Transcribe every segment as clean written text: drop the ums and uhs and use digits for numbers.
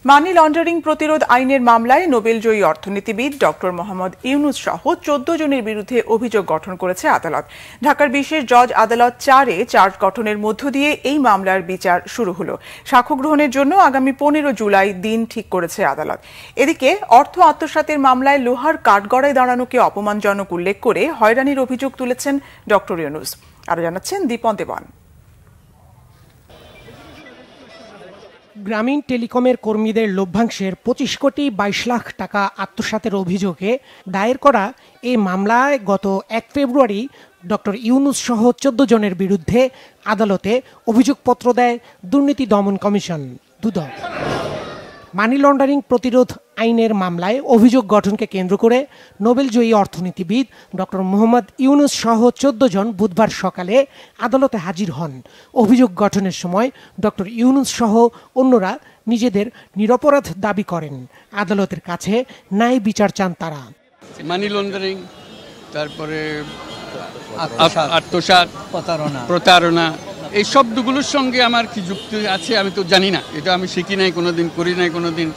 Money laundering প্রতিরোধ আইনের মামলায় নোবেলজয়ী অর্থনীতিবিদ ডক্টর মোহাম্মদ ইউনুস সহ 14 জনের বিরুদ্ধে অভিযোগ গঠন করেছে আদালত। ঢাকার বিশেষ জজ আদালত 4-এ চার্জ গঠনের মধ্য দিয়ে এই মামলার বিচার শুরু হলো। সাক্ষ্য গ্রহণের জন্য আগামী 15 জুলাই দিন ঠিক করেছে আদালত। এদিকে অর্থ আত্মসাতের মামলায় লোহার কাঠগড়ায় দাঁড়ানোকে অপমানজনক উল্লেখ করে হয়রানির অভিযোগ তুলেছেন ডক্টর ইউনুস। আরো জানাচ্ছেন দীপন দেওয়ান। গ্রামীণ টেলিকমের কর্মীদের লভ্যাংশের 25 কোটি 22 লাখ টাকা আত্মসাতের অভিযোগে দায়ের করা এই মামলায় গত 1 ফেব্রুয়ারি ডক্টর ইউনুস সহ 14 জনের বিরুদ্ধে আদালতে অভিযোগপত্র দেয় দুর্নীতি দমন কমিশন দুদক। মানি লন্ডারিং প্রতিরোধ আইনের মামলায় অভিযোগ গঠনকে কেন্দ্র করে নোবেলজয়ী অর্থনীতিবিদ ডক্টর মোহাম্মদ ইউনুস সহ 14 জন বুধবার সকালে আদালতে হাজির হন। অভিযোগ গঠনের সময় ডক্টর ইউনুস সহ অন্যরা নিজেদের নিরপরাধ দাবি করেন। আদালতের কাছে ন্যায় বিচার চান তারা। মানি লন্ডারিং, তারপরে আত্মসাৎ, প্রতারণা, এই শব্দগুলোর সঙ্গে আমার কি যুক্তি আছে আমি তো জানি না। এটা আমি শিখি নাই, কোনোদিন করি নাই কোনোদিন।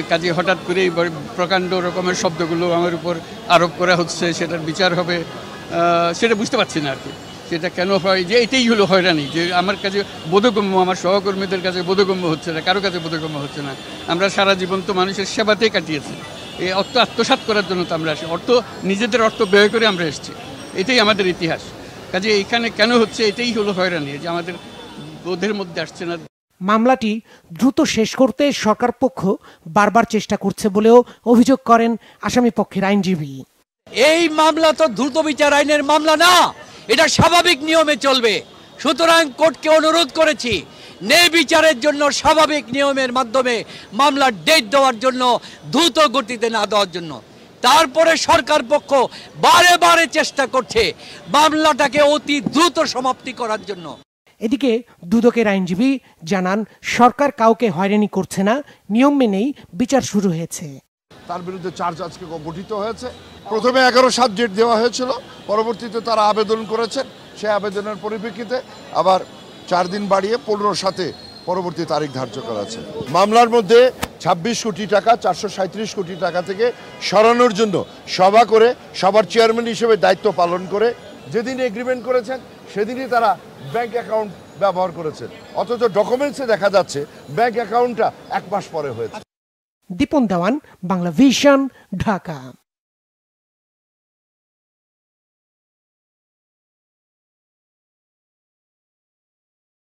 কাজে হঠাৎ করে এই প্রকাণ্ড রকমের শব্দগুলো আমার উপর আরোপ করা হচ্ছে, সেটার বিচার হবে সেটা বুঝতে পারছি না আর কি। সেটা কেন হয়, যে এটাই হলো হয়রানি, যে আমার কাছে বোধগম্য, আমার সহকর্মীদের কাছে বোধগম্য হচ্ছে না, কারো কাছে বোধগম্য হচ্ছে না। আমরা সারা জীবন তো মানুষের সেবাতেই কাটিয়েছি। এই অর্থ আত্মসাৎ করার জন্য তো আমরা আসি, নিজেদের অর্থ ব্যয় করে আমরা এসেছি। এটাই আমাদের ইতিহাস। কাজে এইখানে কেন হচ্ছে, এটাই হলো হয়রানি, যে আমাদের বোধের মধ্যে আসছে না। মামলাটি দ্রুত শেষ করতে সরকার পক্ষ বারবার চেষ্টা করছে বলেও অভিযোগ করেন আসামি পক্ষের আইনজীবী। এই মামলা তো দ্রুত বিচার আইনের মামলা না, এটা স্বাভাবিক নিয়মে চলবে। সুতরাং কোর্টকে অনুরোধ করেছি ন্যায় বিচারের জন্য স্বাভাবিক নিয়মের মাধ্যমে মামলার ডেট দেওয়ার জন্য, দ্রুত গতিতে না দেওয়ার জন্য। তারপরে সরকার পক্ষ বারে বারে চেষ্টা করছে মামলাটাকে অতি দ্রুত সমাপ্তি করার জন্য। এদিকে দুদকের আইনজীবী জানান, সরকার কাউকে হয়রানি করছে না, নিয়ম মেনেই বিচার শুরু হয়েছে। তার বিরুদ্ধে চার্জ আজকে গঠিত হয়েছে। প্রথমে 11/7 ডেট দেওয়া হয়েছিল, পরবর্তীতে তারা আবেদন করেছেন। সেই আবেদনের পরিপ্রেক্ষিতে আবার 4 দিন বাড়িয়ে 15/7 পরবর্তী তারিখ ধার্য করা আছে। মামলার মধ্যে 26 কোটি টাকা 437 কোটি টাকা থেকে সরানোর জন্য সভা করে সবার চেয়ারম্যান হিসেবে দায়িত্ব পালন করে যেদিন এগ্রিমেন্ট করেছেন সেদিনই তারা ব্যাংক অ্যাকাউন্ট ব্যবহার করেছেন, অথচ ডকুমেন্টসে দেখা যাচ্ছে ব্যাংক অ্যাকাউন্টটা 1 মাস পরে হয়েছে। দীপন দেওয়ান, বাংলা ভিশন, ঢাকা।